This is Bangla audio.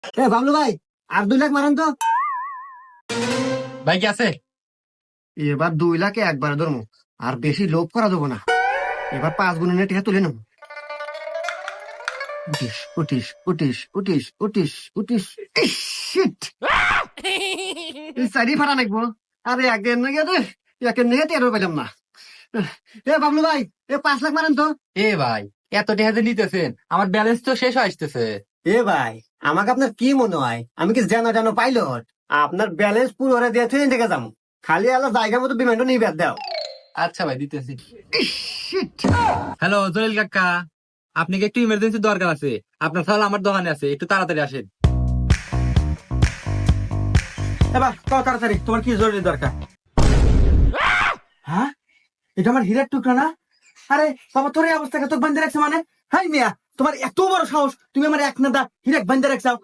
এ বাবলু ভাই, আর 2 লাখ মারেন তো। ভাই কি আছে? এবার 2 লাখে একবারে ধরবো, আর বেশি লোভ করা দেবো না। এবার 5 গুণের টিহা তুলে নেবো। উঠিস উঠিস উঠিস উঠিস উঠিস উঠিস। শিট, সাইডি ফাটা নাকবো। আরে একদিন না গিয়ে একের নিয়ে টেরও পেলাম না। এ বাবলু ভাই, এ 5 লাখ মারেন তো। এ ভাই, এত টাকা যে নিতেছেন, আমার ব্যালেন্স তো শেষ হয়ে আসতেছে। এ ভাই, আমাকে আপনার কি মনে হয় আমি কি জানো জানো পাইলট? আপনার ব্যালেন্স পুরো ওরা দিয়ে থুয়ে থেকে যাবো, খালি আলো জায়গা মতো বিমানটা নিয়ে বের দাও। আচ্ছা ভাই, দিতেছি। হ্যালো জলিল কাকা, আপনি কি একটু ইমার্জেন্সি দরকার আছে? আপনার তাহলে আমার দোকানে আছে, একটু তাড়াতাড়ি আসেন। এবার কত তাড়াতাড়ি, তোমার কি জরুরি দরকার? হ্যাঁ, এটা আমার হীরের টুকরা না? আরে বাবা, তোর এই অবস্থাকে তোকে বান্ধে রাখছে মানে? হাই মিয়া, তোমার এত বড় সাহস, তুমি আমার এক নাদা হীরেক বান্ধে রাখছাও।